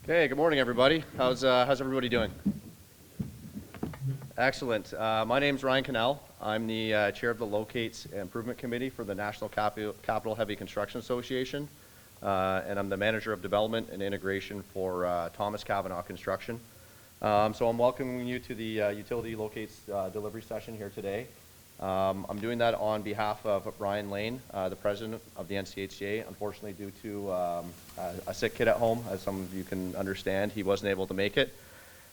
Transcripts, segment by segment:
Okay, good morning, everybody. How's everybody doing? Excellent. My name's Ryan Cannell. I'm the chair of the Locates Improvement Committee for the National Capital Heavy Construction Association, and I'm the manager of development and integration for Thomas Cavanaugh Construction. So I'm welcoming you to the utility locates delivery session here today. I'm doing that on behalf of Brian Lane, the president of the NCHCA. Unfortunately, due to a sick kid at home, as some of you can understand, he wasn't able to make it.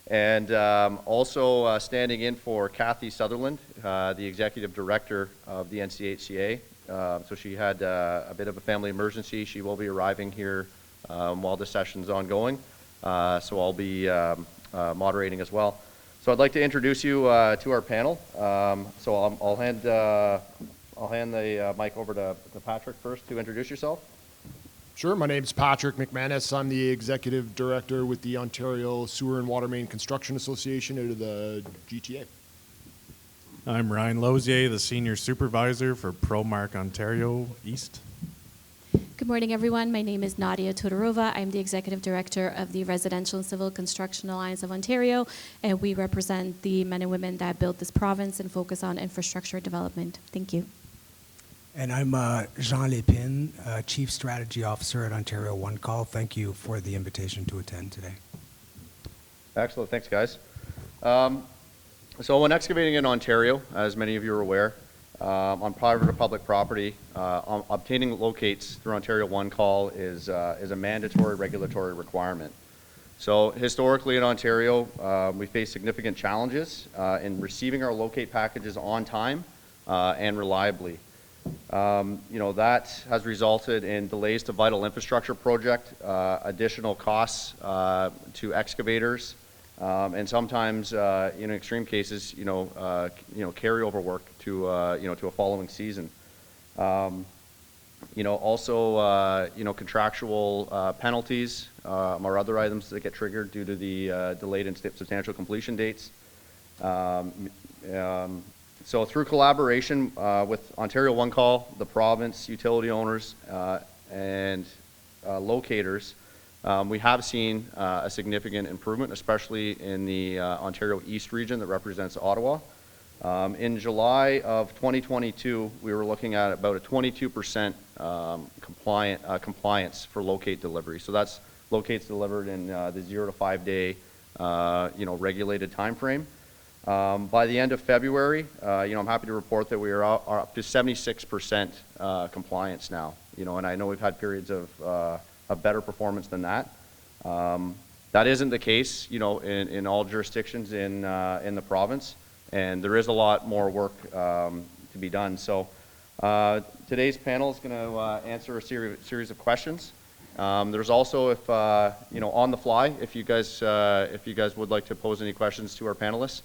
And also standing in for Kathy Sutherland, the executive director of the NCHCA. So she had a bit of a family emergency. She will be arriving here while the session's ongoing. So I'll be moderating as well. So I'd like to introduce you to our panel. So I'll hand the mic over to Patrick first to introduce yourself. Sure, my name's Patrick McManus. I'm the executive director with the Ontario Sewer and Water Main Construction Association out of the GTA. I'm Ryan Lozier, the senior supervisor for ProMark Ontario East. Good morning, everyone. My name is Nadia Todorova. I'm the Executive Director of the Residential and Civil Construction Alliance of Ontario, and we represent the men and women that built this province and focus on infrastructure development. Thank you. And I'm Jean Lépine, Chief Strategy Officer at Ontario One Call. Thank you for the invitation to attend today. Excellent. Thanks, guys. So when excavating in Ontario, as many of you are aware, on private or public property, obtaining locates through Ontario One Call is a mandatory regulatory requirement. So historically in Ontario, we face significant challenges in receiving our locate packages on time and reliably. That has resulted in delays to vital infrastructure project, additional costs to excavators, and sometimes, in extreme cases, carryover work to a following season. Also, contractual penalties or other items that get triggered due to the delayed and substantial completion dates. So through collaboration with Ontario One Call, the province, utility owners, and locators, we have seen a significant improvement, especially in the Ontario East region that represents Ottawa. In July of 2022, we were looking at about a 22% compliance for locate delivery. So that's locates delivered in the 0 to 5 day, regulated time frame. By the end of February, I'm happy to report that we are up to 76% compliance now. And I know we've had periods of better performance than that. That isn't the case, in all jurisdictions in the province, and there is a lot more work to be done. So today's panel is going to answer a series of questions. There's also, if on the fly, if you guys would like to pose any questions to our panelists,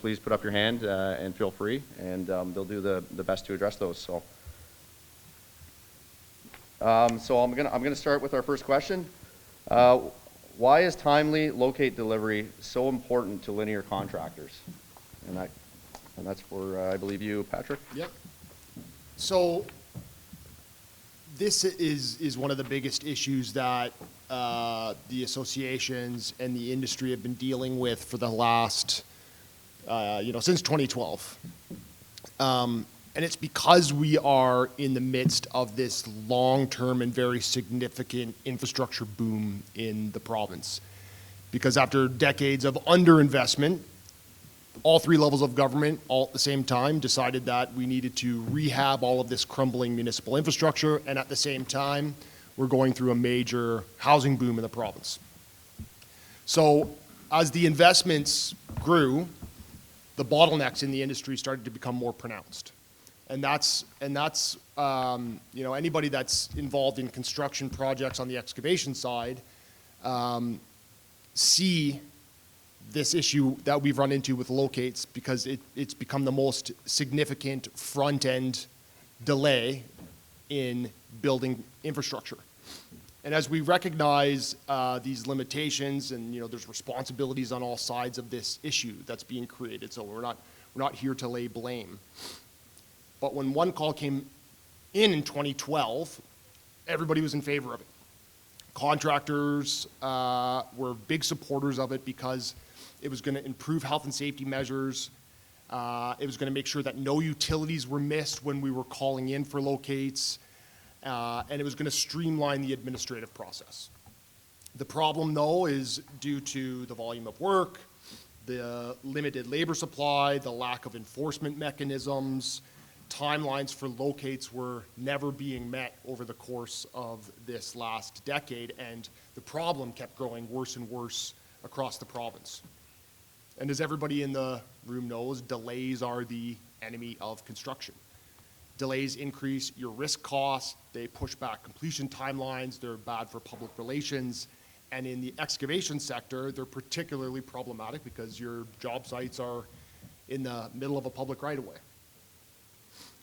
please put up your hand and feel free, and they'll do the best to address those. So, I'm gonna start with our first question. Why is timely locate delivery so important to linear contractors? And that's for I believe you, Patrick. Yep. So this is one of the biggest issues that the associations and the industry have been dealing with for the last, since 2012. And it's because we are in the midst of this long-term and very significant infrastructure boom in the province. Because after decades of underinvestment, all three levels of government, all at the same time, decided that we needed to rehab all of this crumbling municipal infrastructure, and at the same time, we're going through a major housing boom in the province. So as the investments grew, the bottlenecks in the industry started to become more pronounced. And that's anybody that's involved in construction projects on the excavation side see this issue that we've run into with locates, because it's become the most significant front-end delay in building infrastructure. And as we recognize these limitations, and there's responsibilities on all sides of this issue that's being created, so we're not here to lay blame. But when One Call came in 2012, everybody was in favor of it. Contractors were big supporters of it because it was going to improve health and safety measures. It was going to make sure that no utilities were missed when we were calling in for locates, and it was going to streamline the administrative process. The problem, though, is due to the volume of work, the limited labor supply, the lack of enforcement mechanisms, timelines for locates were never being met over the course of this last decade, and the problem kept growing worse and worse across the province. And as everybody in the room knows, delays are the enemy of construction. Delays increase your risk costs, they push back completion timelines, they're bad for public relations, and in the excavation sector, they're particularly problematic because your job sites are in the middle of a public right-of-way.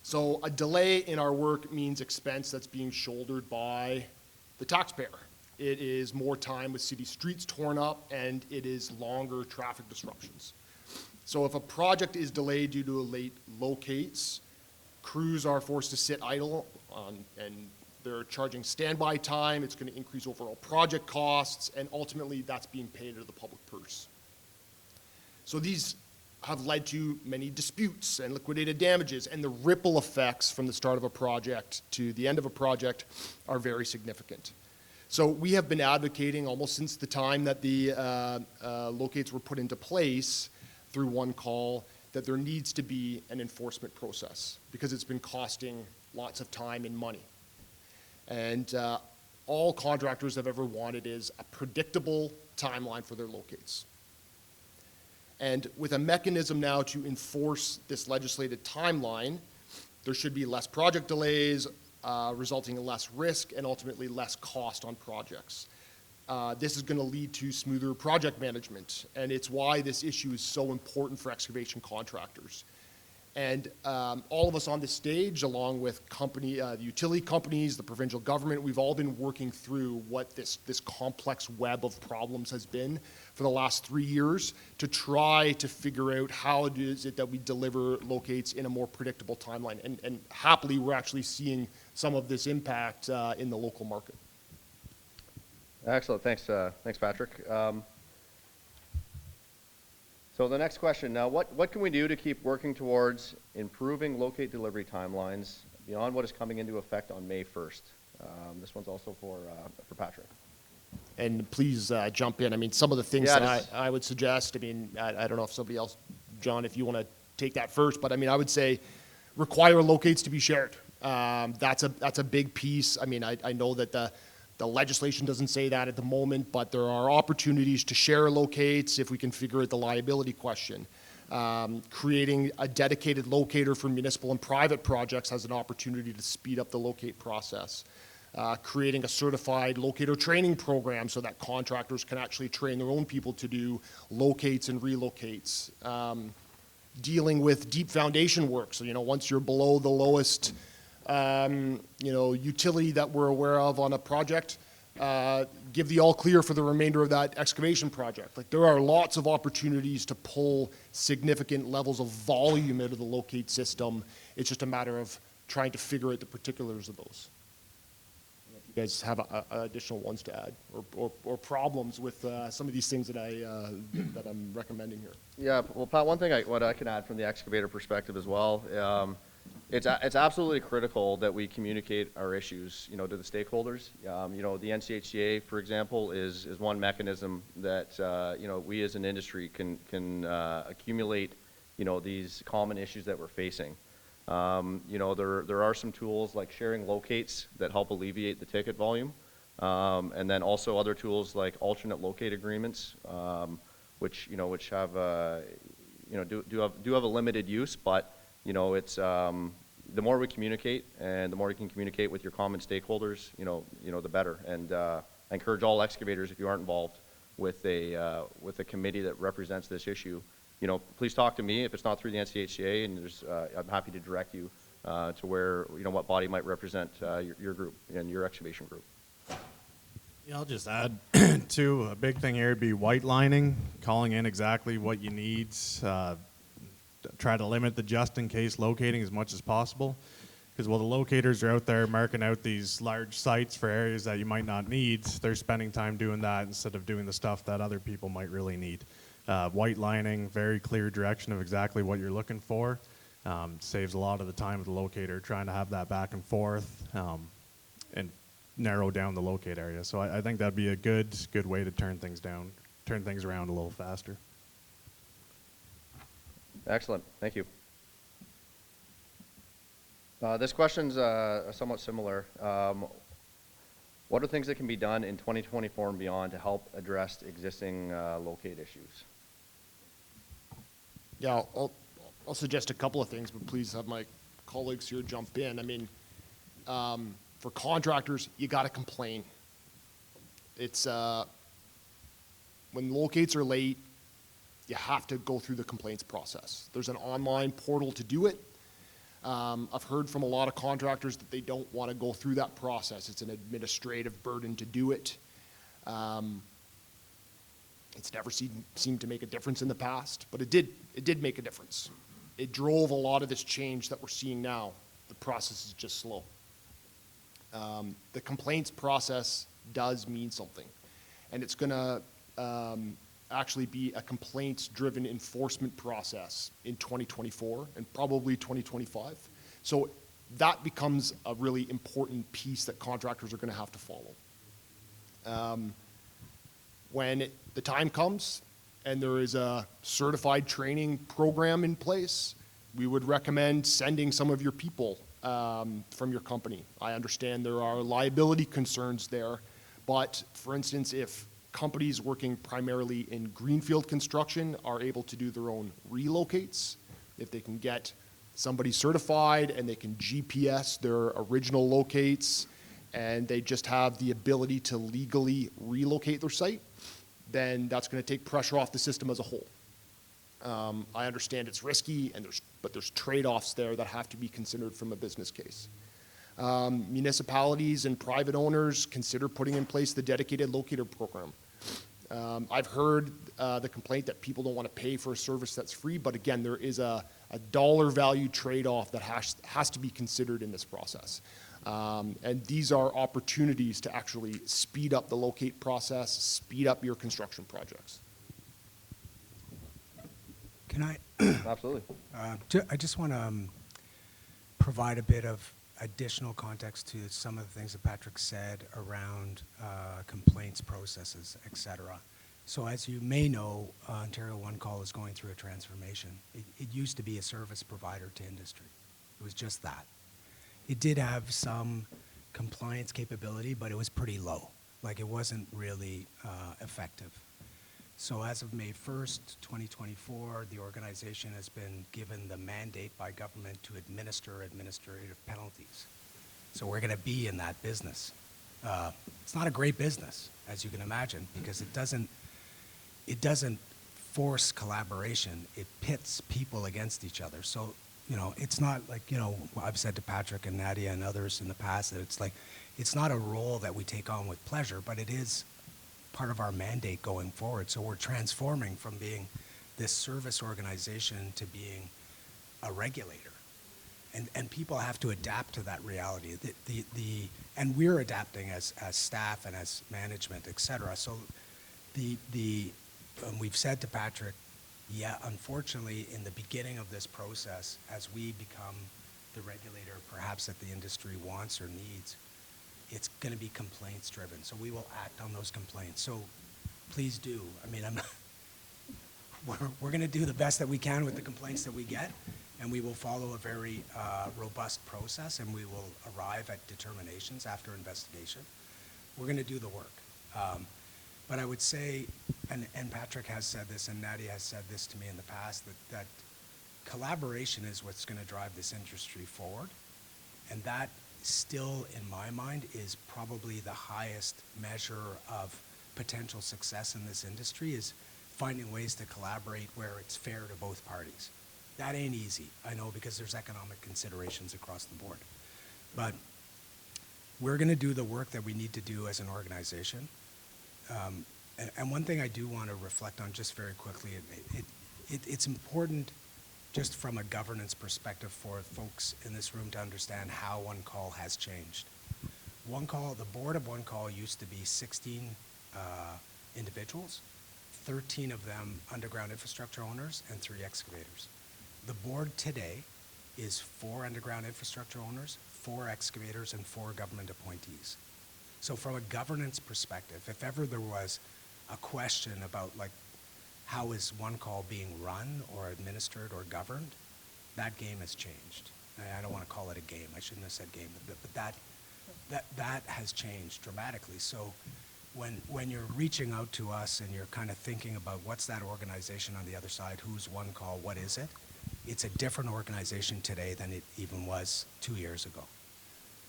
So a delay in our work means expense that's being shouldered by the taxpayer. It is more time with city streets torn up, and it is longer traffic disruptions. So if a project is delayed due to a late locates, crews are forced to sit idle, and they're charging standby time. It's going to increase overall project costs, and ultimately that's being paid out of the public purse. So these have led to many disputes and liquidated damages, and the ripple effects from the start of a project to the end of a project are very significant. So we have been advocating almost since the time that the locates were put into place through One Call that there needs to be an enforcement process because it's been costing lots of time and money. And all contractors have ever wanted is a predictable timeline for their locates. And with a mechanism now to enforce this legislated timeline, there should be less project delays, resulting in less risk and ultimately less cost on projects. This is going to lead to smoother project management, and it's why this issue is so important for excavation contractors. And all of us on this stage, along with the utility companies, the provincial government, we've all been working through what this complex web of problems has been for the last 3 years to try to figure out how it is that we deliver locates in a more predictable timeline. And happily, we're actually seeing some of this impact in the local market. Excellent. Thanks, Patrick. So the next question now, what can we do to keep working towards improving locate delivery timelines beyond what is coming into effect on May 1st? This one's also for Patrick. And please jump in. I mean, some of the things Yeah, that I would suggest, I mean, I don't know if somebody else, John, if you want to take that first, but I mean, I would say require locates to be shared. That's a big piece. I mean, I know that the legislation doesn't say that at the moment, but there are opportunities to share locates if we can figure out the liability question. Creating a dedicated locator for municipal and private projects has an opportunity to speed up the locate process. Creating a certified locator training program so that contractors can actually train their own people to do locates and relocates. Dealing with deep foundation work. So, once you're below the lowest utility that we're aware of on a project, give the all clear for the remainder of that excavation project. Like, there are lots of opportunities to pull significant levels of volume out of the locate system. It's just a matter of trying to figure out the particulars of those. You guys have additional ones to add or problems with some of these things that I'm recommending here. Yeah, well, Pat, one thing what I can add from the excavator perspective as well, it's absolutely critical that we communicate our issues, to the stakeholders. The NCHCA, for example, is one mechanism that we as an industry can accumulate these common issues that we're facing. There are some tools like sharing locates that help alleviate the ticket volume, and then also other tools like alternate locate agreements, which have do have a limited use, but it's the more we communicate and the more you can communicate with your common stakeholders, the better. And I encourage all excavators, if you aren't involved with a committee that represents this issue, please talk to me if it's not through the NCHCA, and I'm happy to direct you to where, what body might represent your group and your excavation group. Yeah, I'll just add to a big thing here would be white lining, calling in exactly what you need, try to limit the just in case locating as much as possible. Because while the locators are out there marking out these large sites for areas that you might not need, they're spending time doing that instead of doing the stuff that other people might really need. White lining, very clear direction of exactly what you're looking for. Saves a lot of the time of the locator trying to have that back and forth and narrow down the locate area. So I think that'd be a good way to turn things around a little faster. Excellent, thank you. This question's somewhat similar. What are things that can be done in 2024 and beyond to help address existing locate issues? Yeah, I'll suggest a couple of things, but please have my colleagues here jump in. I mean, for contractors, you got to complain. It's when locates are late, you have to go through the complaints process. There's an online portal to do it. I've heard from a lot of contractors that they don't want to go through that process. It's an administrative burden to do it. It's never seemed to make a difference in the past, but it did make a difference. It drove a lot of this change that we're seeing now. The process is just slow. The complaints process does mean something, and it's going to actually be a complaints-driven enforcement process in 2024 and probably 2025. So that becomes a really important piece that contractors are going to have to follow. When the time comes and there is a certified training program in place, we would recommend sending some of your people from your company. I understand there are liability concerns there, but for instance, if companies working primarily in greenfield construction are able to do their own relocates, if they can get somebody certified and they can GPS their original locates and they just have the ability to legally relocate their site, then that's going to take pressure off the system as a whole. I understand it's risky, but there's trade-offs there that have to be considered from a business case. Municipalities and private owners consider putting in place the dedicated locator program. I've heard the complaint that people don't want to pay for a service that's free, but again, there is a dollar value trade-off that has to be considered in this process. And these are opportunities to actually speed up the locate process, speed up your construction projects. Can I? Absolutely. I just want to provide a bit of additional context to some of the things that Patrick said around complaints processes, et cetera. So as you may know, Ontario One Call is going through a transformation. It used to be a service provider to industry. It was just that. It did have some compliance capability, but it was pretty low. Like it wasn't really effective. So as of May 1st, 2024, the organization has been given the mandate by government to administer administrative penalties. So we're going to be in that business. It's not a great business, as you can imagine, because it doesn't force collaboration. It pits people against each other. So, you know, it's not like, you know, I've said to Patrick and Nadia and others in the past that it's like, it's not a role that we take on with pleasure, but it is part of our mandate going forward. So we're transforming from being this service organization to being a regulator. And people have to adapt to that reality. And we're adapting as staff and as management, et cetera. So we've said to Patrick, yeah, unfortunately, in the beginning of this process, as we become the regulator perhaps that the industry wants or needs, it's going to be complaints driven. So we will act on those complaints. So please do. I mean, we're going to do the best that we can with the complaints that we get, and we will follow a very robust process, and we will arrive at determinations after investigation. We're going to do the work. But I would say, and Patrick has said this, and Nadia has said this to me in the past, that collaboration is what's going to drive this industry forward. And that still, in my mind, is probably the highest measure of potential success in this industry, is finding ways to collaborate where it's fair to both parties. That ain't easy, I know, because there's economic considerations across the board. But we're going to do the work that we need to do as an organization. And one thing I do want to reflect on just very quickly, it's important just from a governance perspective for folks in this room to understand how One Call has changed. One Call, the board of One Call used to be 16 individuals, 13 of them underground infrastructure owners and 3 excavators. The board today is 4 underground infrastructure owners, 4 excavators, and 4 government appointees. So from a governance perspective, if ever there was a question about like how is One Call being run or administered or governed, that game has changed. I don't want to call it a game. I shouldn't have said game, but that has changed dramatically. So when you're reaching out to us and you're kind of thinking about what's that organization on the other side, who's One Call, what is it? It's a different organization today than it even was 2 years ago.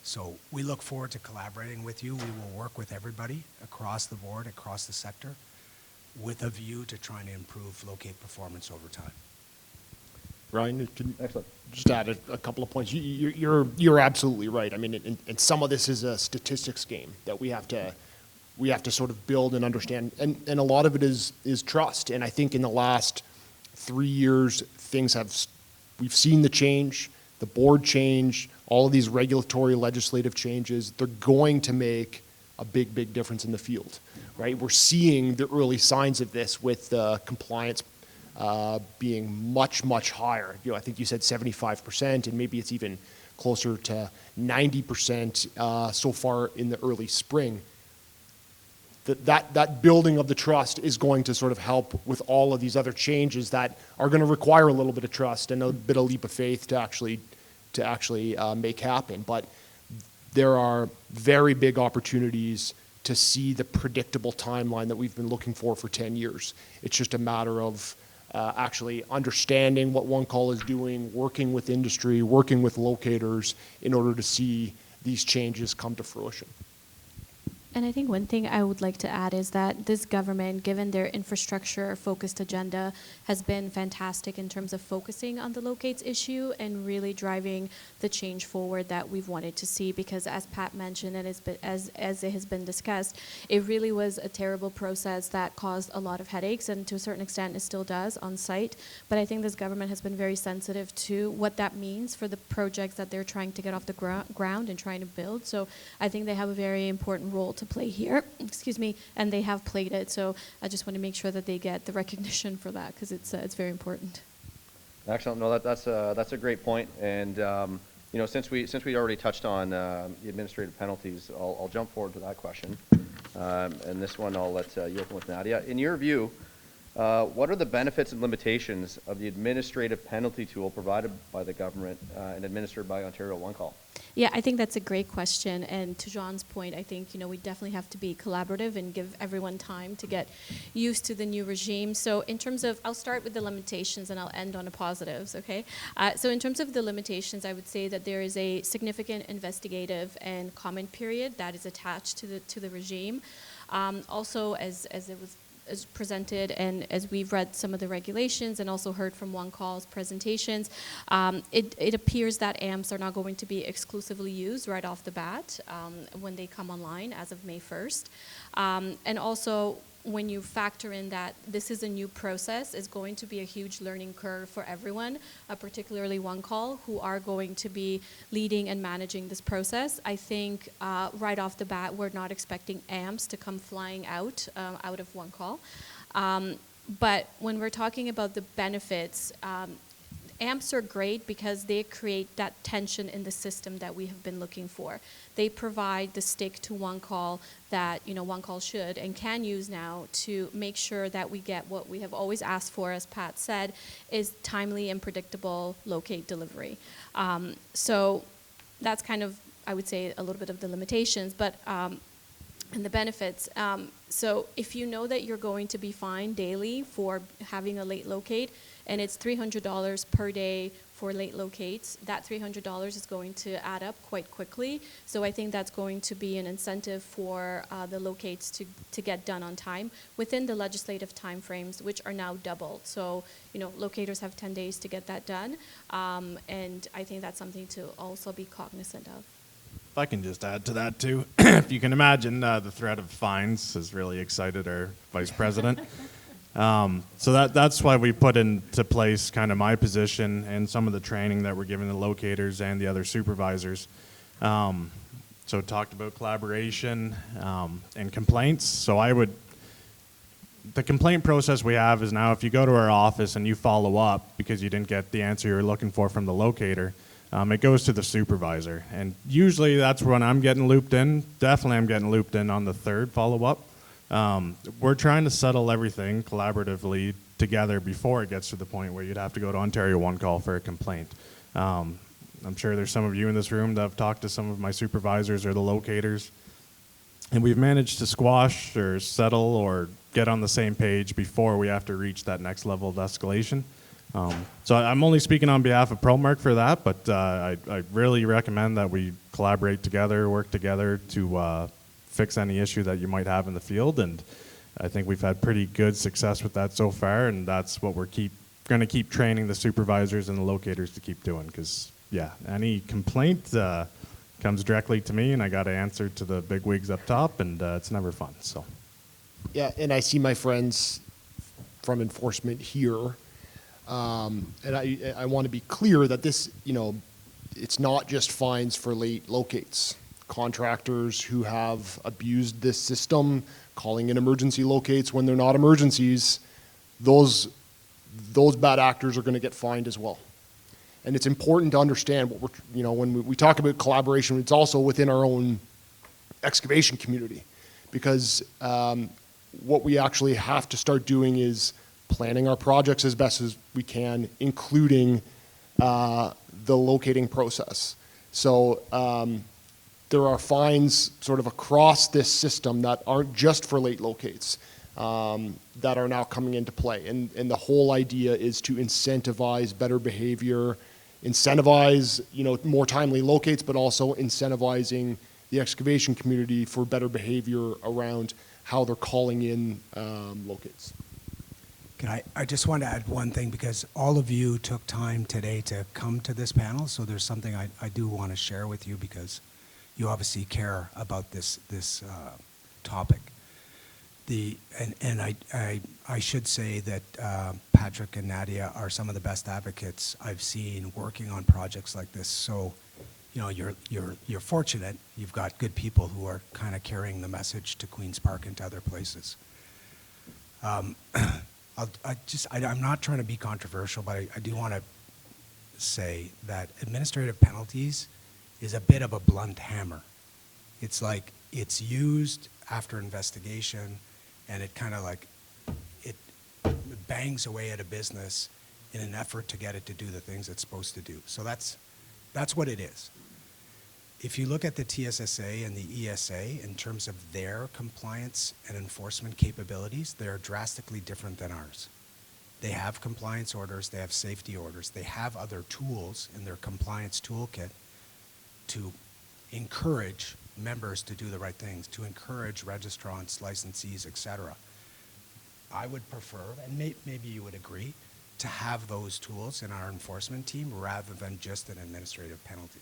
So we look forward to collaborating with you. We will work with everybody across the board, across the sector, with a view to trying to improve locate performance over time. Ryan, can Excellent. just add a couple of points. You're absolutely right. I mean, and some of this is a statistics game that we have to sort of build and understand, and a lot of it is trust. And I think in the last 3 years, we've seen the change, the board change, all of these regulatory legislative changes. They're going to make a big difference in the field, right? We're seeing the early signs of this with compliance being much higher. I think you said 75%, and maybe it's even closer to 90% so far in the early spring. That building of the trust is going to sort of help with all of these other changes that are going to require a little bit of trust and a bit of leap of faith to actually make happen. But there are very big opportunities to see the predictable timeline that we've been looking for 10 years. It's just a matter of actually understanding what One Call is doing, working with industry, working with locators in order to see these changes come to fruition. And I think one thing I would like to add is that this government, given their infrastructure-focused agenda, has been fantastic in terms of focusing on the locates issue and really driving the change forward that we've wanted to see. Because as Pat mentioned, and as it has been discussed, it really was a terrible process that caused a lot of headaches, and to a certain extent it still does on site. But I think this government has been very sensitive to what that means for the projects that they're trying to get off the ground and trying to build. So I think they have a very important role to play here, and they have played it. So I just want to make sure that they get the recognition for that, because it's very important. Excellent. No, that's a great point. And since we already touched on the administrative penalties, I'll jump forward to that question. And this one I'll let you open with, Nadia. In your view, what are the benefits and limitations of the administrative penalty tool provided by the government and administered by Ontario One Call? Yeah, I think that's a great question. And to John's point, I think, we definitely have to be collaborative and give everyone time to get used to the new regime. So in terms of, I'll start with the limitations and I'll end on the positives, okay? So in terms of the limitations, I would say that there is a significant investigative and comment period that is attached to the regime. Also, as it was presented and as we've read some of the regulations and also heard from One Call's presentations, it appears that AMPs are not going to be exclusively used right off the bat when they come online as of May 1st. And also, when you factor in that this is a new process, it's going to be a huge learning curve for everyone, particularly One Call, who are going to be leading and managing this process. I think right off the bat, we're not expecting AMPs to come flying out of One Call. But when we're talking about the benefits, AMPs are great because they create that tension in the system that we have been looking for. They provide the stick to One Call that One Call should and can use now to make sure that we get what we have always asked for, as Pat said, is timely and predictable locate delivery. So that's kind of, I would say, a little bit of the limitations, but and the benefits. So if you know that you're going to be fined daily for having a late locate, and it's $300 per day for late locates, that $300 is going to add up quite quickly. So I think that's going to be an incentive for the locates to get done on time within the legislative timeframes, which are now doubled. So, locators have 10 days to get that done. And I think that's something to also be cognizant of. If I can just add to that too, if you can imagine, the threat of fines has really excited our vice president. So that's why we put into place kind of my position and some of the training that we're giving the locators and the other supervisors. So talked about collaboration and complaints. So the complaint process we have is now if you go to our office and you follow up because you didn't get the answer you were looking for from the locator, it goes to the supervisor. And usually that's when I'm getting looped in. Definitely I'm getting looped in on the third follow-up. We're trying to settle everything collaboratively together before it gets to the point where you'd have to go to Ontario One Call for a complaint. I'm sure there's some of you in this room that have talked to some of my supervisors or the locators, and we've managed to squash or settle or get on the same page before we have to reach that next level of escalation. So I'm only speaking on behalf of ProMark for that, but I really recommend that we collaborate together, work together to fix any issue that you might have in the field, and I think we've had pretty good success with that so far, and that's what we're going to keep training the supervisors and the locators to keep doing, because yeah, any complaint comes directly to me and I got to answer to the big wigs up top, and it's never fun. So Yeah, and I see my friends from enforcement here, and I want to be clear that this, it's not just fines for late locates. Contractors who have abused this system, calling in emergency locates when they're not emergencies, those bad actors are going to get fined as well. And it's important to understand what when we talk about collaboration, it's also within our own excavation community, because what we actually have to start doing is planning our projects as best as we can, including the locating process. So there are fines sort of across this system that aren't just for late locates that are now coming into play. And the whole idea is to incentivize better behavior, incentivize more timely locates, but also incentivizing the excavation community for better behavior around how they're calling in locates. I just want to add one thing, because all of you took time today to come to this panel, so there's something I do want to share with you, because you obviously care about this topic. I should say that Patrick and Nadia are some of the best advocates I've seen working on projects like this. So, you're fortunate. You've got good people who are kind of carrying the message to Queen's Park and to other places. I'm not trying to be controversial, but I do want to say that administrative penalties is a bit of a blunt hammer. It's like it's used after investigation, and it kind of like it bangs away at a business in an effort to get it to do the things it's supposed to do. So that's what it is. If you look at the TSSA and the ESA in terms of their compliance and enforcement capabilities, they're drastically different than ours. They have compliance orders, they have safety orders, they have other tools in their compliance toolkit to encourage members to do the right things, to encourage registrants, licensees, etc. I would prefer, and maybe you would agree, to have those tools in our enforcement team rather than just an administrative penalty,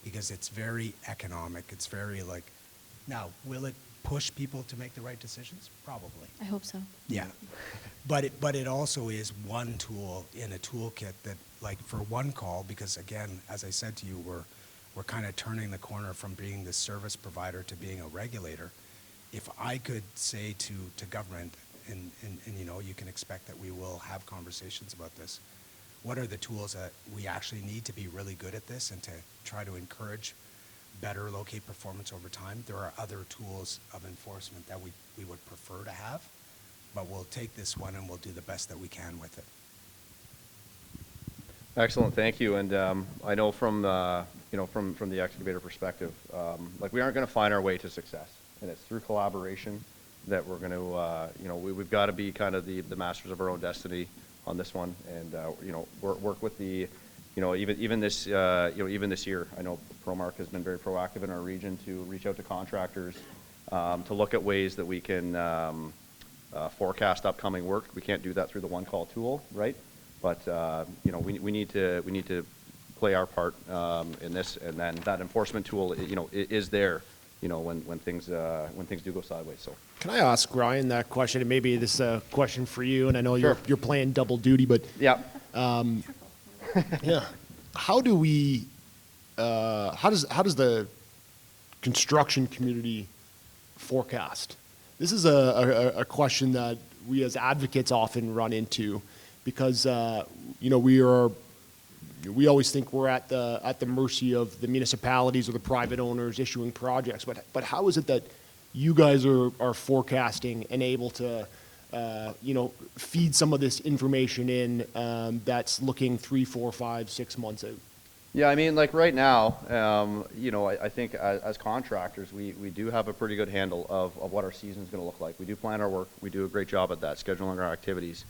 because it's very economic. It's very now, will it push people to make the right decisions? Probably. I hope so. Yeah, but it also is one tool in a toolkit that, for one call, because again, as I said to you, we're kind of turning the corner from being the service provider to being a regulator. If I could say to government, and you can expect that we will have conversations about this, what are the tools that we actually need to be really good at this and to try to encourage better locate performance over time? There are other tools of enforcement that we would prefer to have, but we'll take this one and we'll do the best that we can with it. Excellent, thank you. And I know from from the excavator perspective, we aren't going to find our way to success, and it's through collaboration that we're going to we've got to be kind of the masters of our own destiny on this one, and work with the even this year. I know ProMark has been very proactive in our region to reach out to contractors to look at ways that we can forecast upcoming work. We can't do that through the one call tool, right? But we need to play our part in this, and then that enforcement tool is there when things do go sideways. So. Can I ask Ryan that question? And maybe this is a question for you, and I know Sure. you're playing double duty, but Yeah. yeah, how do we, how does the construction community forecast? This is a question that we as advocates often run into because, we always think we're at the mercy of the municipalities or the private owners issuing projects, but how is it that you guys are forecasting and able to, feed some of this information in that's looking 3, 4, 5, 6 months out? Yeah, I mean, like right now, I think as contractors, we do have a pretty good handle of what our season is going to look like. We do plan our work. We do a great job at that, scheduling our activities.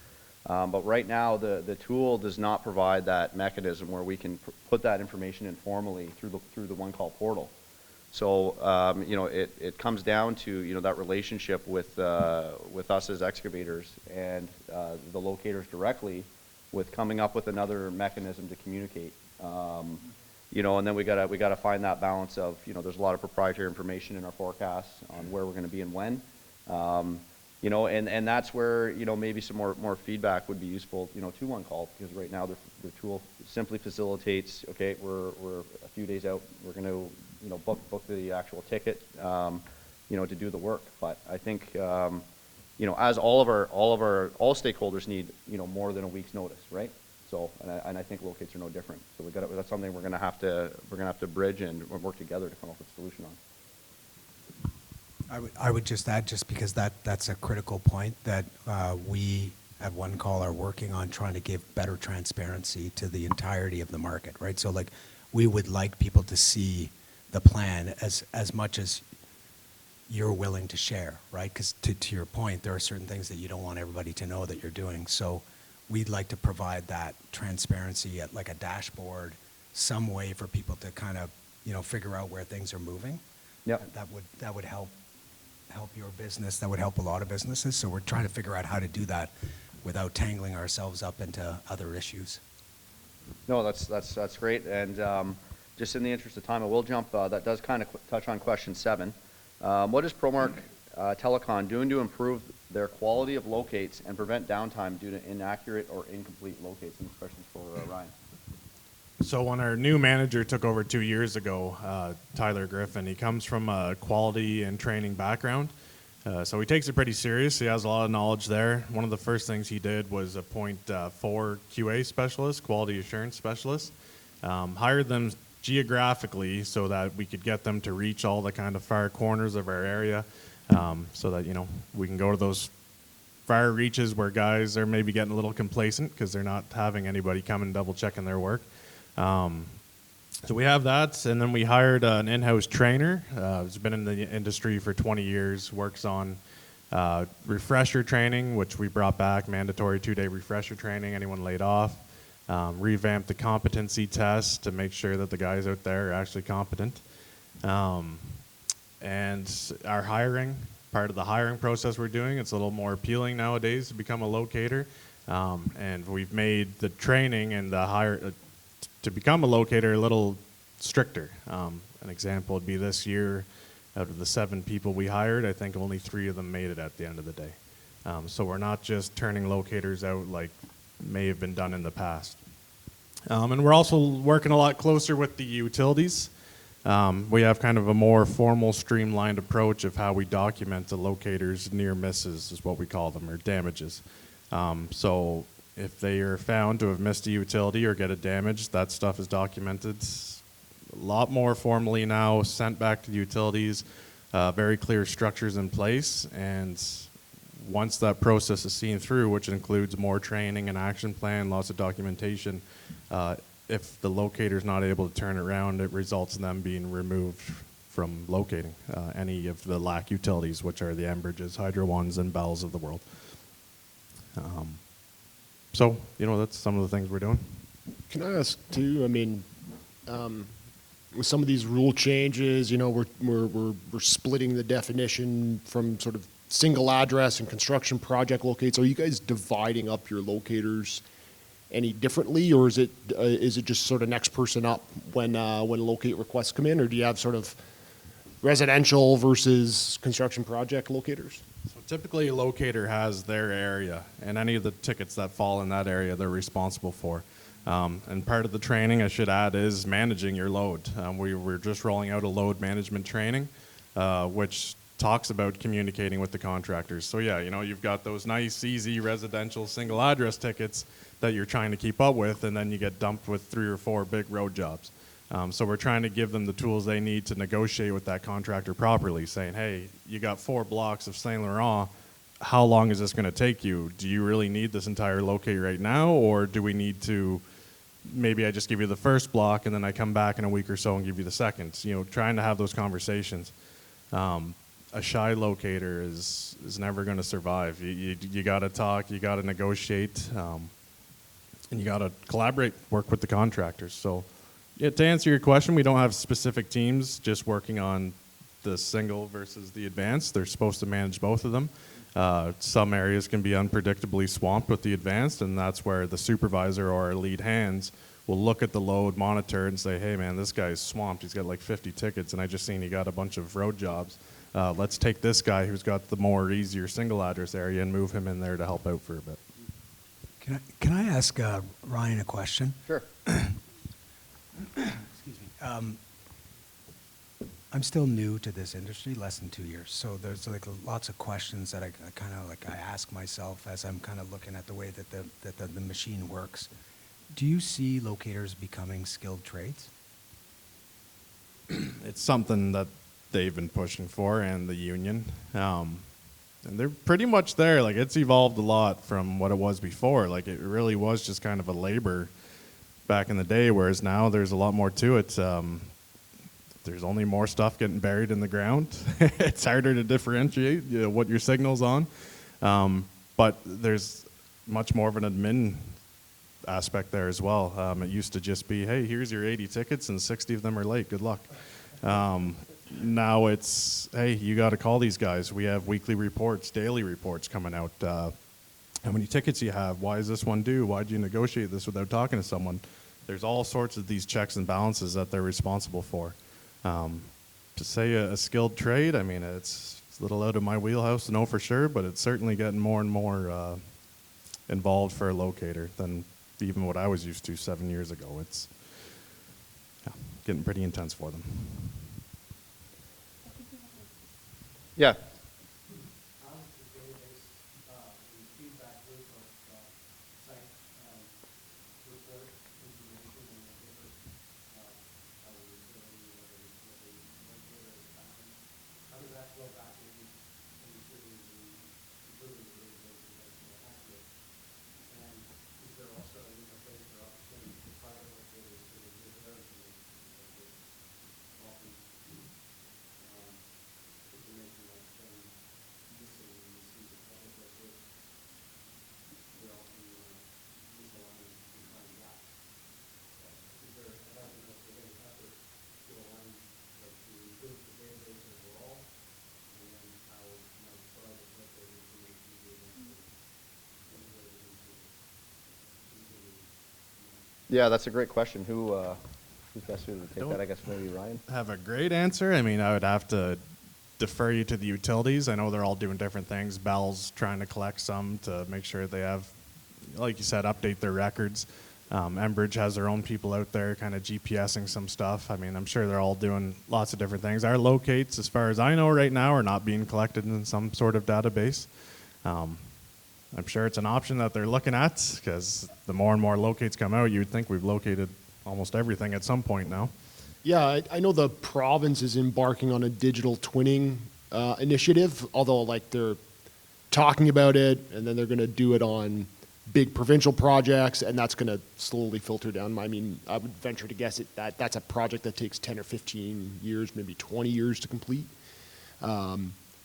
But right now, the tool does not provide that mechanism where we can put that information informally through the One Call portal. So, it comes down to, that relationship with us as excavators and the locators directly with coming up with another mechanism to communicate. And then we gotta find that balance of, there's a lot of proprietary information in our forecasts on where we're gonna be and when. And that's where, maybe some more feedback would be useful, to One Call, because right now the tool simply facilitates, okay, we're a few days out, we're gonna, book the actual ticket, to do the work. But I think, as all stakeholders need, more than a week's notice, right? So, and I think locates are no different. So that's something we're gonna have to bridge and work together to come up with a solution on. I would just add, just because that's a critical point, that we at One Call are working on trying to give better transparency to the entirety of the market, right? So like, we would like people to see the plan as much as you're willing to share, right? Because to your point, there are certain things that you don't want everybody to know that you're doing. So we'd like to provide that transparency at like a dashboard, some way for people to kind of, figure out where things are moving. Yep. That would help your business. That would help a lot of businesses. So we're trying to figure out how to do that without tangling ourselves up into other issues. No, that's great. And just in the interest of time, I will jump. That does kind of touch on question 7. What is Promark Telecom doing to improve their quality of locates and prevent downtime due to inaccurate or incomplete locates? And this question's for Ryan. So when our new manager took over 2 years ago, Tyler Griffin, he comes from a quality and training background. So he takes it pretty serious. He has a lot of knowledge there. One of the first things he did was appoint 4 QA specialists, quality assurance specialists, hired them geographically so that we could get them to reach all the kind of far corners of our area, so that, we can go to those far reaches where guys are maybe getting a little complacent because they're not having anybody come and double checking their work. So we have that, and then we hired an in-house trainer who's been in the industry for 20 years, works on refresher training, which we brought back, mandatory 2-day refresher training, anyone laid off. Revamped the competency test to make sure that the guys out there are actually competent. And our hiring, part of the hiring process we're doing, it's a little more appealing nowadays to become a locator. And we've made the training and the hire to become a locator a little stricter. An example would be this year, out of the 7 people we hired, I think only 3 of them made it at the end of the day. So we're not just turning locators out like may have been done in the past. And we're also working a lot closer with the utilities. We have kind of a more formal, streamlined approach of how we document the locators' near misses, is what we call them, or damages. So if they are found to have missed a utility or get a damage, that stuff is documented a lot more formally now, sent back to the utilities, very clear structures in place, and once that process is seen through, which includes more training and action plan, lots of documentation, if the locator is not able to turn it around, it results in them being removed from locating any of the LAC utilities, which are the Enbridges, Hydro Ones, and Bells of the world. So, that's some of the things we're doing. Can I ask too? I mean, with some of these rule changes, we're splitting the definition from sort of single address and construction project locates. Are you guys dividing up your locators any differently, or is it just sort of next person up when locate requests come in, or do you have sort of residential versus construction project locators? So typically, a locator has their area, and any of the tickets that fall in that area, they're responsible for. And part of the training, I should add, is managing your load. We're just rolling out a load management training, which talks about communicating with the contractors. So yeah, you know, you've got those nice, easy residential single address tickets that you're trying to keep up with, and then you get dumped with 3 or 4 big road jobs. So we're trying to give them the tools they need to negotiate with that contractor properly, saying, hey, you got 4 blocks of Saint Laurent. How long is this going to take you? Do you really need this entire locate right now, or do we need to, maybe I just give you the first block and then I come back in a week or so and give you the second? You know, trying to have those conversations. A shy locator is never going to survive. You got to talk, you got to negotiate, and you got to collaborate, work with the contractors. So, yeah, to answer your question, we don't have specific teams just working on the single versus the advanced. They're supposed to manage both of them. Some areas can be unpredictably swamped with the advanced, and that's where the supervisor or our lead hands will look at the load, monitor, and say, hey, man, this guy's swamped. He's got like 50 tickets, and I just seen he got a bunch of road jobs. Let's take this guy who's got the more easier single address area and move him in there to help out for a bit. Can I ask Ryan a question? Sure. Excuse me. I'm still new to this industry, less than 2 years. So there's like lots of questions that I kind of like I ask myself as I'm kind of looking at the way that the machine works. Do you see locators becoming skilled trades? It's something that they've been pushing for, and the union. And they're pretty much there. Like, it's evolved a lot from what it was before. Like, it really was just kind of a labor back in the day, whereas now there's a lot more to it. There's only more stuff getting buried in the ground. It's harder to differentiate, you know, what your signal's on. But there's much more of an admin aspect there as well. It used to just be, hey, here's your 80 tickets and 60 of them are late. Good luck. Now it's, hey, you got to call these guys. We have weekly reports, daily reports coming out. How many tickets you have? Why is this one due? Why did you negotiate this without talking to someone? There's all sorts of these checks and balances that they're responsible for. To say a skilled trade, I mean, it's a little out of my wheelhouse to know for sure, but it's certainly getting more and more involved for a locator than even what I was used to 7 years ago. It's getting pretty intense for them. Yeah. Yeah, that's a great question. Who's best suited to take that? I guess maybe Ryan. Have a great answer. I mean, I would have to defer you to the utilities. I know they're all doing different things. Bell's trying to collect some to make sure they have, like you said, update their records. Enbridge has their own people out there kind of GPSing some stuff. I mean, I'm sure they're all doing lots of different things. Our locates, as far as I know right now, are not being collected in some sort of database. I'm sure it's an option that they're looking at, because the more and more locates come out, you'd think we've located almost everything at some point now. Yeah, I know the province is embarking on a digital twinning initiative, although like they're talking about it, and then they're going to do it on big provincial projects, and that's going to slowly filter down. I mean, I would venture to guess that's a project that takes 10 or 15 years, maybe 20 years to complete.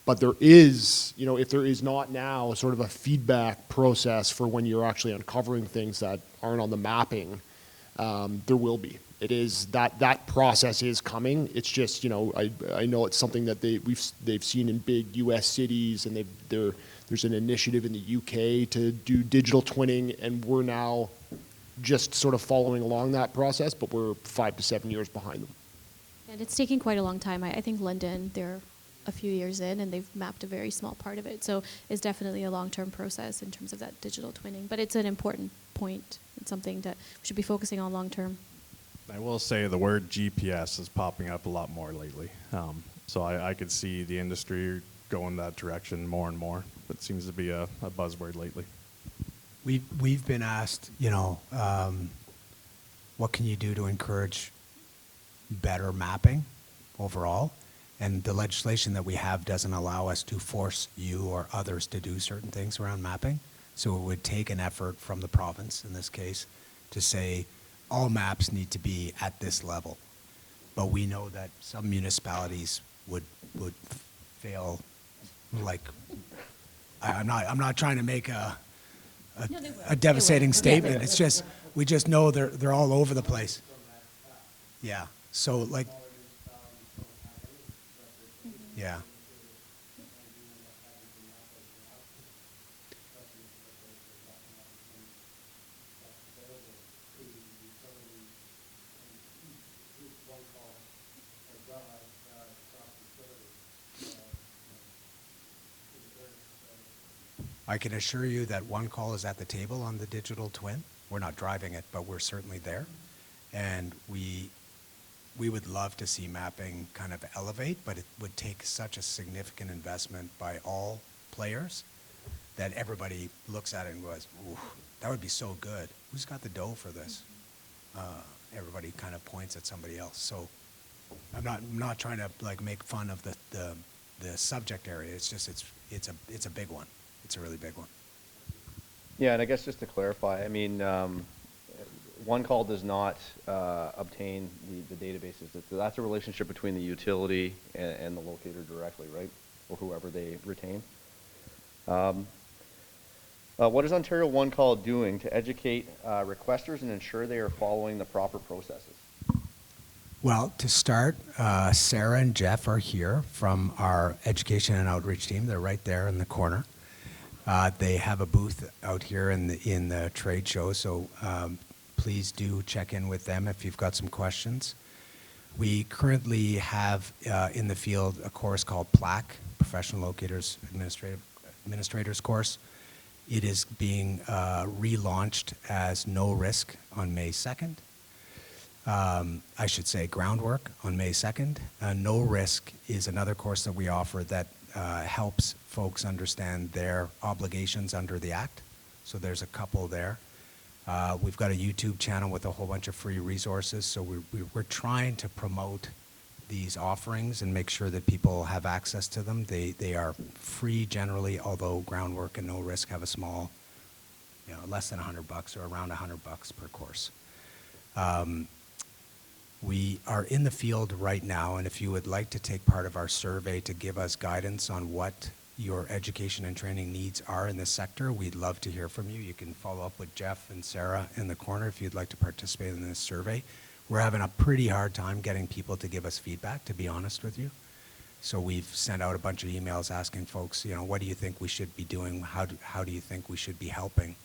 But there is, you know, if there is not now sort of a feedback process for when you're actually uncovering things that aren't on the mapping, there will be. It is that process is coming. It's just, you know, I know it's something that they've seen in big U.S. cities, and there's an initiative in the UK to do digital twinning, and we're now just sort of following along that process, but we're 5 to 7 years behind them. And it's taking quite a long time. I think London, they're a few years in and they've mapped a very small part of it. So it's definitely a long-term process in terms of that digital twinning. But it's an important point. It's something that we should be focusing on long-term. I will say the word GPS is popping up a lot more lately. So I could see the industry going that direction more and more. It seems to be a buzzword lately. We've been asked, what can you do to encourage better mapping overall? And the legislation that we have doesn't allow us to force you or others to do certain things around mapping. So it would take an effort from the province, in this case, to say all maps need to be at this level. But we know that some municipalities would fail. Like, I'm not trying to make a devastating statement. It's just, we just know they're all over the place. Yeah. So like, yeah. I can assure you that one call is at the table on the digital twin. We're not driving it, but we're certainly there. And we would love to see mapping kind of elevate, but it would take such a significant investment by all players that everybody looks at it and goes, ooh, that would be so good. Who's got the dough for this? Everybody kind of points at somebody else. So I'm not trying to like make fun of the subject area. It's just it's a big one. It's a really big one. Yeah, and I guess just to clarify, I mean, one call does not obtain the databases. That's a relationship between the utility and the locator directly, right? Or whoever they retain. What is Ontario One Call doing to educate requesters and ensure they are following the proper processes? Well, to start, Sarah and Jeff are here from our education and outreach team. They're right there in the corner. They have a booth out here in the trade show, so please do check in with them if you've got some questions. We currently have in the field a course called PLAC, Professional Locators Administrators course. It is being relaunched as No Risk on May 2nd. I should say Groundwork on May 2nd. No Risk is another course that we offer that helps folks understand their obligations under the Act. So there's a couple there. We've got a YouTube channel with a whole bunch of free resources. So we're trying to promote these offerings and make sure that people have access to them. They are free generally, although Groundwork and No Risk have a small, less than $100 or around $100 per course. We are in the field right now, and if you would like to take part of our survey to give us guidance on what your education and training needs are in this sector, we'd love to hear from you. You can follow up with Jeff and Sarah in the corner if you'd like to participate in this survey. We're having a pretty hard time getting people to give us feedback, to be honest with you. So we've sent out a bunch of emails asking folks, what do you think we should be doing? How do you think we should be helping?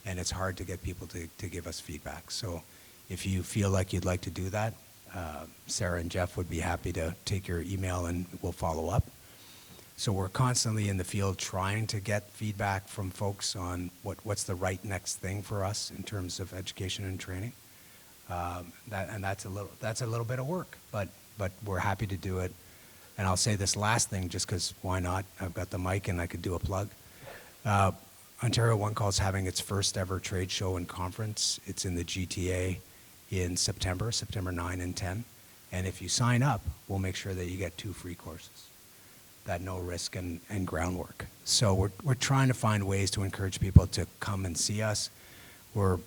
And it's hard to get people to give us feedback. So if you feel like you'd like to do that, Sarah and Jeff would be happy to take your email and we'll follow up. So we're constantly in the field trying to get feedback from folks on what's the right next thing for us in terms of education and training. That's a little bit of work, but we're happy to do it. And I'll say this last thing just because why not? I've got the mic and I could do a plug. Ontario One Call is having its first ever trade show and conference. It's in the GTA in September 9 and 10. And if you sign up, we'll make sure that you get 2 free courses, that No Risk and Groundwork. So we're trying to find ways to encourage people to come and see us.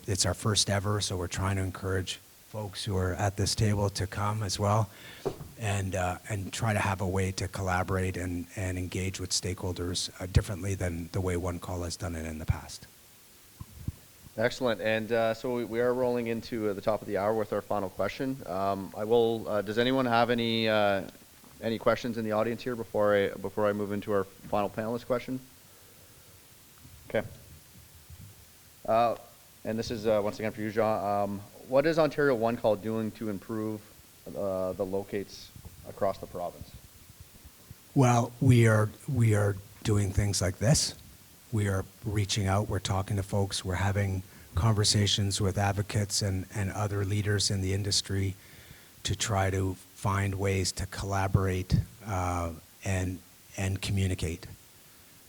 It's our first ever, so we're trying to encourage folks who are at this table to come as well and try to have a way to collaborate and engage with stakeholders differently than the way One Call has done it in the past. Excellent. And so we are rolling into the top of the hour with our final question. Does anyone have any questions in the audience here before I move into our final panelist question? Okay. And this is once again for you, Jean. What is Ontario One Call doing to improve the locates across the province? Well, we are doing things like this. We are reaching out. We're talking to folks. We're having conversations with advocates and other leaders in the industry to try to find ways to collaborate and communicate.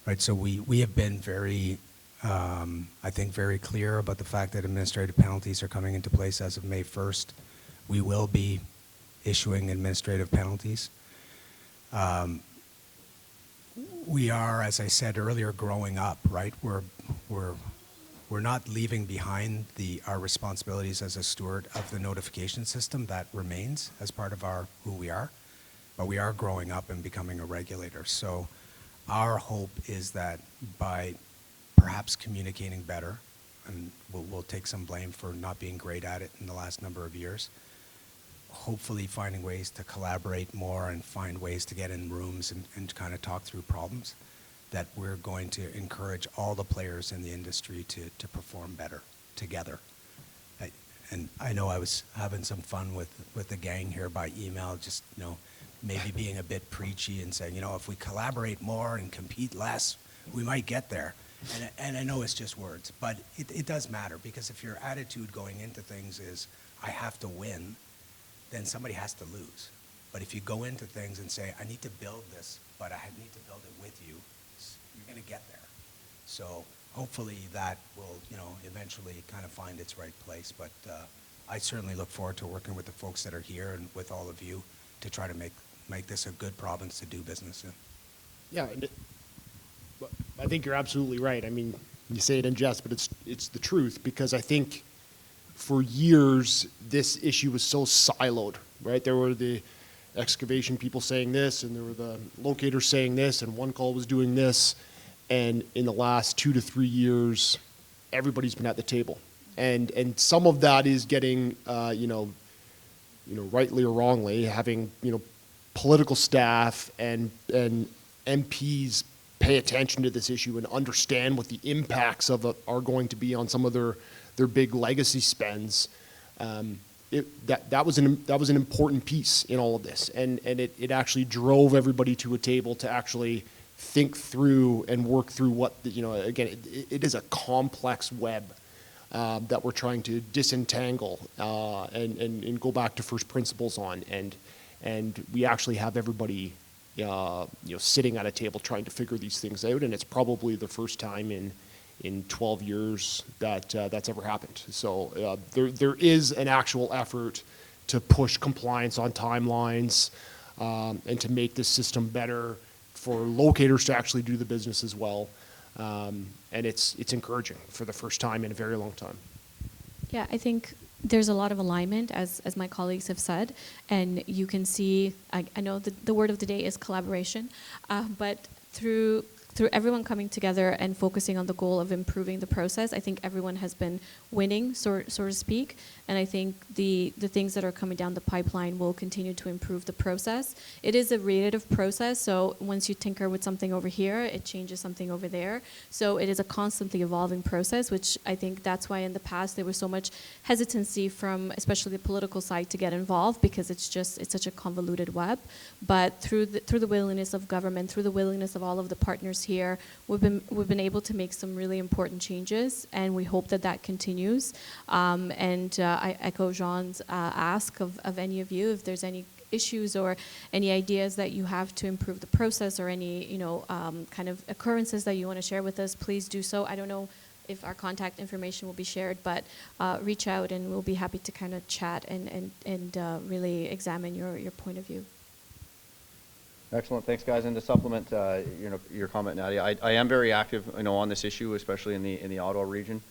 Right. So we have been very, I think, very clear about the fact that administrative penalties are coming into place as of May 1st. We will be issuing administrative penalties. We are, as I said earlier, growing up, right? We're not leaving behind our responsibilities as a steward of the notification system. That remains as part of who we are, but we are growing up and becoming a regulator. So our hope is that by perhaps communicating better, and we'll take some blame for not being great at it in the last number of years, hopefully finding ways to collaborate more and find ways to get in rooms and kind of talk through problems, that we're going to encourage all the players in the industry to perform better together. And I know I was having some fun with the gang here by email, just, maybe being a bit preachy and saying, if we collaborate more and compete less, we might get there. And I know it's just words, but it does matter, because if your attitude going into things is, I have to win, then somebody has to lose. But if you go into things and say, I need to build this, but I need to build it with you, you're going to get there. So hopefully that will, eventually kind of find its right place. But I certainly look forward to working with the folks that are here and with all of you to try to make this a good province to do business in. Yeah, but I think you're absolutely right. I mean, you say it in jest, but it's the truth, because I think for years this issue was so siloed, right? There were the excavation people saying this, and there were the locators saying this, and one call was doing this, and in the last 2 to 3 years, everybody's been at the table, and some of that is getting, rightly or wrongly, having political staff and MPs pay attention to this issue and understand what the impacts of it are going to be on some of their big legacy spends. That was an important piece in all of this, and it actually drove everybody to a table to actually think through and work through what again, it is a complex web that we're trying to disentangle and go back to first principles on, and we actually have everybody sitting at a table trying to figure these things out, and it's probably the first time in 12 years that that's ever happened. So there is an actual effort to push compliance on timelines and to make this system better for locators to actually do the business as well. And it's encouraging for the first time in a very long time. Yeah, I think there's a lot of alignment, as my colleagues have said, and you can see, I know the word of the day is collaboration, but through everyone coming together and focusing on the goal of improving the process, I think everyone has been winning, so to speak. And I think the things that are coming down the pipeline will continue to improve the process. It is a iterative process, so once you tinker with something over here, it changes something over there. So it is a constantly evolving process, which I think that's why in the past there was so much hesitancy from especially the political side to get involved, because it's such a convoluted web. But through the willingness of government, through the willingness of all of the partners here, we've been able to make some really important changes, and we hope that continues. I echo Jean's ask of any of you, if there's any issues or any ideas that you have to improve the process, or any kind of occurrences that you want to share with us, please do so. I don't know if our contact information will be shared, but reach out and we'll be happy to kind of chat and really examine your point of view. Excellent, thanks guys. And to supplement your comment, Nadia, I am very active on this issue, especially in the Ottawa region.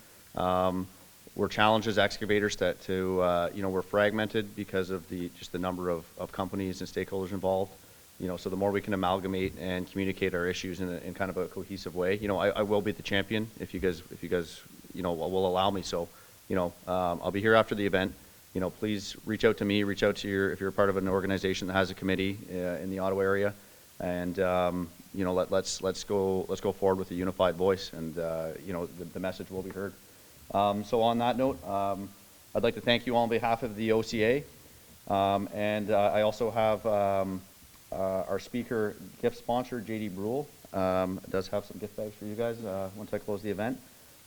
We're challenged as excavators we're fragmented because of just the number of companies and stakeholders involved. So the more we can amalgamate and communicate our issues in kind of a cohesive way, I will be the champion if you guys will allow me. So I'll be here after the event. Please reach out to me, reach out to if you're a part of an organization that has a committee in the Ottawa area, and let's go forward with a unified voice, and the message will be heard. So on that note, I'd like to thank you all on behalf of the OCA. And I also have our speaker gift sponsor, JD Brule, does have some gift bags for you guys once I close the event.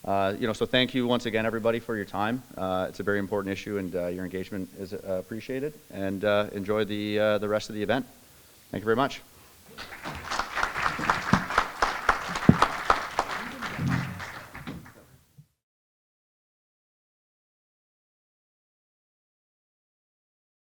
So thank you once again, everybody, for your time. It's a very important issue, and your engagement is appreciated. And enjoy the rest of the event. Thank you very much.